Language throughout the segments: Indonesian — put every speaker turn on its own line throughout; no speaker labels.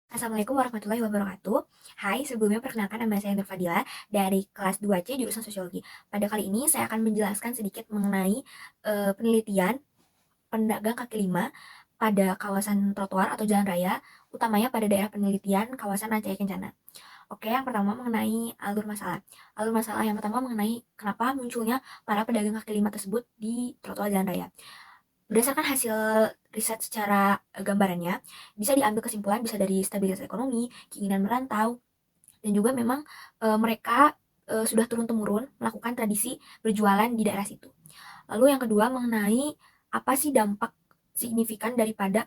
Assalamualaikum warahmatullahi wabarakatuh. Hai, sebelumnya perkenalkan nama saya Nur Fadila dari kelas 2C jurusan Sosiologi. Pada kali ini saya akan menjelaskan sedikit mengenai penelitian pedagang kaki lima pada kawasan trotoar atau jalan raya, utamanya pada daerah penelitian kawasan Ancaya Kencana. Oke, yang pertama mengenai alur masalah. Alur masalah yang pertama mengenai kenapa munculnya para pedagang kaki lima tersebut di trotoar jalan raya. Berdasarkan hasil riset secara gambarannya, bisa diambil kesimpulan bisa dari stabilitas ekonomi, keinginan merantau, dan juga memang mereka sudah turun-temurun melakukan tradisi berjualan di daerah situ. Lalu yang kedua mengenai apa sih dampak signifikan daripada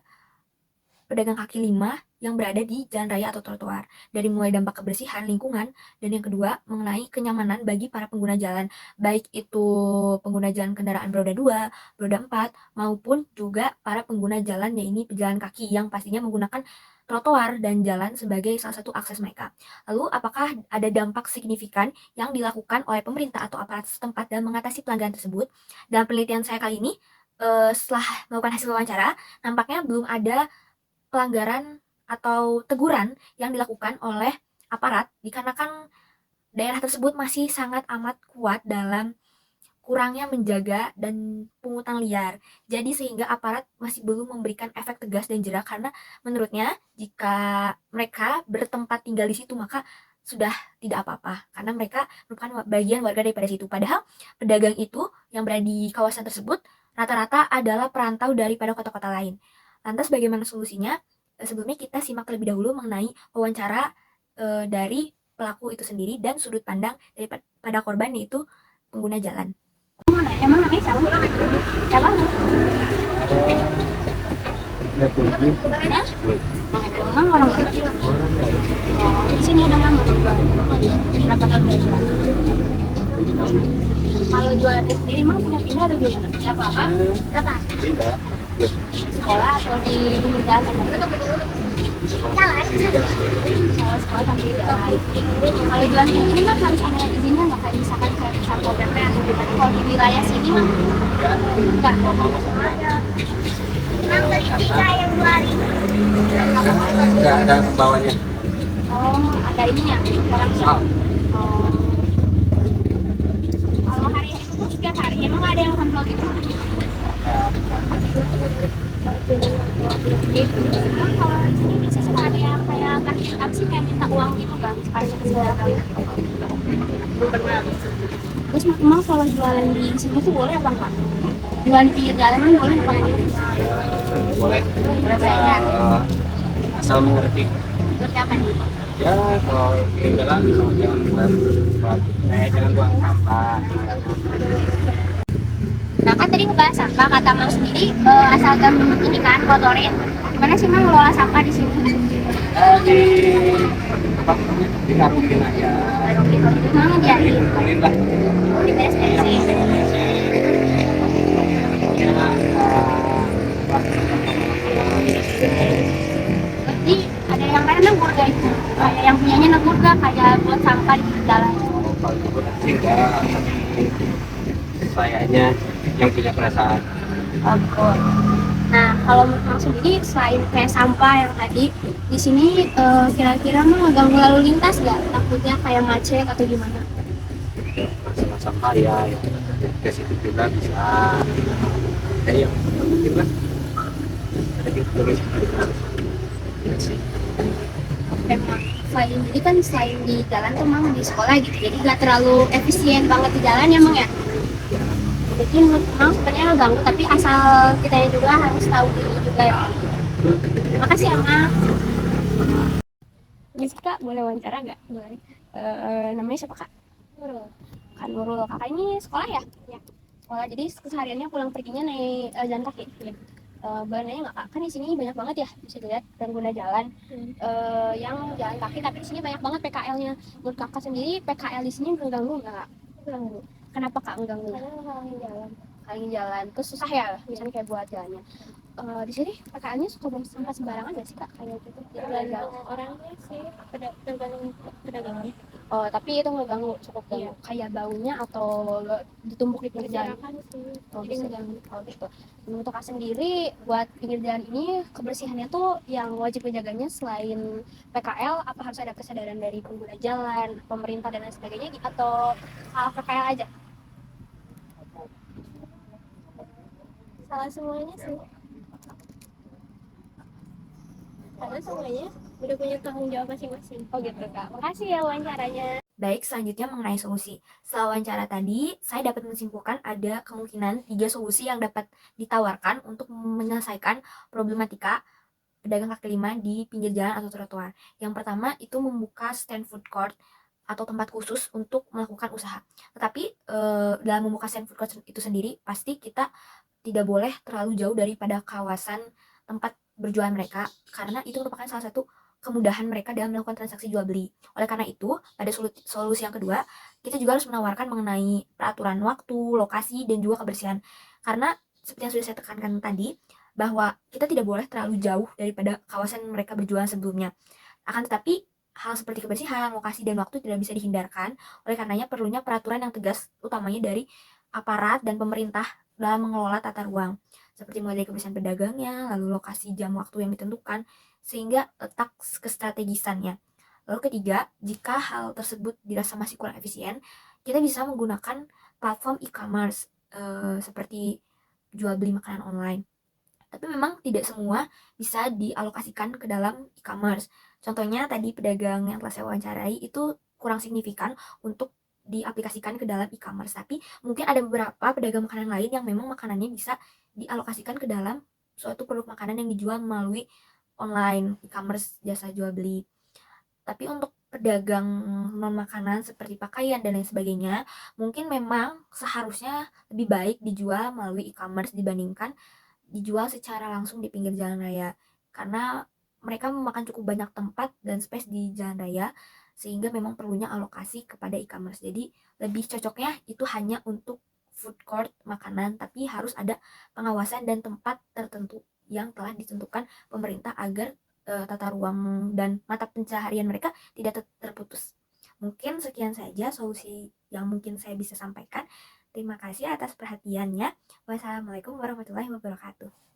pedagang kaki lima yang berada di jalan raya atau trotoar, dari mulai dampak kebersihan lingkungan, dan yang kedua mengenai kenyamanan bagi para pengguna jalan, baik itu pengguna jalan kendaraan beroda 2, beroda 4, maupun juga para pengguna jalan, yaitu pejalan kaki yang pastinya menggunakan trotoar dan jalan sebagai salah satu akses mereka. Lalu, apakah ada dampak signifikan yang dilakukan oleh pemerintah atau aparat setempat dalam mengatasi pelanggaran tersebut? Dalam penelitian saya kali ini, setelah melakukan hasil wawancara, nampaknya belum ada pelanggaran atau teguran yang dilakukan oleh aparat dikarenakan daerah tersebut masih sangat amat kuat dalam kurangnya menjaga dan pungutan liar. Jadi sehingga aparat masih belum memberikan efek tegas dan jerak karena menurutnya jika mereka bertempat tinggal di situ maka sudah tidak apa-apa karena mereka merupakan bagian warga daripada situ. Padahal pedagang itu yang berada di kawasan tersebut rata-rata adalah perantau daripada kota-kota lain. Lantas bagaimana solusinya? Sebelumnya kita simak terlebih dahulu mengenai wawancara dari pelaku itu sendiri dan sudut pandang daripada korban yaitu pengguna jalan. Emang namanya siapa? Siapa? Emang orang mana? Di sini ada nama. Berapa tahun dari jualan? Kalau jualan sendiri emang pindah-pindah atau gimana? Siapa? Berapa? Pindah. Sekolah atau di jalan? Jalan. Sekolah sambil jalan. Kalau jualan ini mah harus ada izinnya nggak? Kayak misalkan kayak Satpol PP atau gimana? Kalau di wilayah sini mah enggak. Yang beli tiga yang 2.000.
Nggak ada bawahnya.
Oh, ada ininya orang
Oh.
Oh. Kalau hari itu setiap hari emang ada yang kontrol gitu? Gitu. Emang kalau di sini bisa suka ada yang kayak parkir taksi kayak minta uang gitu kan? Parkir segala kali. Belum pernah. Terus emang kalau jualan di sini tuh boleh apa enggak? Jualan di pinggir jalan kan boleh apa enggak?
Boleh. Asal mengerti.
Menurut apa nih?
Ya kalau di jalan jangan buang sampah.
Nah kan tadi ngebahas sampah, kata Mang sendiri asalkan ini kan kotorin. Gimana sih Mang ngelola sampah di sini?
Di apa namanya? Dikarungin aja.
Mang diarin,
Kulit lah.
di beres-beresin. Jadi ada yang lain negur gak itu? Kayak yang punyanya negur gak kayak buat sampah di pinggir jalan?
Kalau itu enggak. Sayanya yang punya perasaan.
Oke. Nah kalau menurut Mang sendiri selain kayak sampah yang tadi di sini kira-kira mah ngeganggu lalu lintas gak? Takutnya kayak macet atau gimana?
Masalah sampah ya ke situ juga bisa. Yang penting lah. Ada yang tulis. Ya sih.
Emang selain jadi kan selain di jalan tuh Mang di sekolah gitu jadi gak terlalu efisien banget di jalan ya Mang ya? Jadi menurut Mang sebenarnya ganggu tapi asal kita juga harus tahu diri juga ya. Terima kasih ya Mang. Jessica boleh wawancara nggak? Boleh. Namanya siapa Kak? Nurul. Kak Nurul. Kakak ini sekolah ya? Ya. Sekolah jadi kesehariannya pulang perginya naik jalan kaki. Ya. Boleh nanya nggak Kak? Kan di sini banyak banget ya bisa dilihat pengguna jalan yang jalan kaki tapi di sini banyak banget PKL-nya. Menurut Kakak sendiri PKL di sini mengganggu nggak Kak? Mengganggu. Kenapa Kak mengganggu? Karena menghalangi jalan. Menghalangi jalan. Terus susah ya misalnya kayak buat jalannya. Di sini PKL-nya suka buang sampah sembarangan nggak sih Kak? Kayak gitu. Tergantung orangnya sih, tergantung pedagang.
Oh, tapi itu nggak ganggu, cukup
Iya,
ganggu.
kayak baunya atau ditumpuk di pinggir jalan.
Berserakan sih.
Oh,
Jadi
bisa.
ngeganggu. Oh gitu. Untuk Kak sendiri, buat pinggir jalan ini kebersihannya tuh yang wajib menjaganya selain PKL, apa harus ada kesadaran dari pengguna jalan, pemerintah dan lain sebagainya, atau PKL aja?
Salah semuanya sih. Karena semuanya udah punya tanggung jawab masing-masing.
Oh gitu Kak. Makasih ya wawancaranya.
Baik, selanjutnya mengenai solusi. Setelah wawancara tadi, saya dapat menyimpulkan ada kemungkinan 3 solusi yang dapat ditawarkan untuk menyelesaikan problematika pedagang kaki lima di pinggir jalan atau trotoar. Yang pertama itu membuka stand food court atau tempat khusus untuk melakukan usaha. Tetapi dalam membuka stand food court itu sendiri, pasti kita tidak boleh terlalu jauh daripada kawasan tempat berjualan mereka, karena itu merupakan salah satu kemudahan mereka dalam melakukan transaksi jual beli. Oleh karena itu, pada solusi yang kedua, kita juga harus menawarkan mengenai peraturan waktu, lokasi, dan juga kebersihan. Karena seperti yang sudah saya tekankan tadi, bahwa kita tidak boleh terlalu jauh daripada kawasan mereka berjualan sebelumnya. Akan tetapi, hal seperti kebersihan, lokasi, dan waktu tidak bisa dihindarkan, oleh karenanya perlunya peraturan yang tegas, utamanya dari aparat dan pemerintah dalam mengelola tata ruang, seperti mulai dari kebersihan pedagangnya, lalu lokasi jam waktu yang ditentukan, sehingga letak kestrategisannya. Lalu ketiga, jika hal tersebut dirasa masih kurang efisien, kita bisa menggunakan platform e-commerce seperti jual beli makanan online. Tapi memang tidak semua bisa dialokasikan ke dalam e-commerce. Contohnya tadi pedagang yang telah saya wawancarai itu kurang signifikan untuk diaplikasikan ke dalam e-commerce. Tapi mungkin ada beberapa pedagang makanan lain yang memang makanannya bisa dialokasikan ke dalam suatu produk makanan yang dijual melalui online, e-commerce, jasa jual beli. Tapi untuk pedagang non makanan seperti pakaian dan lain sebagainya, mungkin memang seharusnya lebih baik dijual melalui e-commerce dibandingkan dijual secara langsung di pinggir jalan raya, karena mereka memakan cukup banyak tempat dan space di jalan raya, sehingga memang perlunya alokasi kepada e-commerce. Jadi lebih cocoknya itu hanya untuk food court makanan, tapi harus ada pengawasan dan tempat tertentu yang telah ditentukan pemerintah agar tata ruang dan mata pencaharian mereka tidak terputus. Mungkin sekian saja solusi yang mungkin saya bisa sampaikan. Terima kasih atas perhatiannya. Wassalamualaikum warahmatullahi wabarakatuh.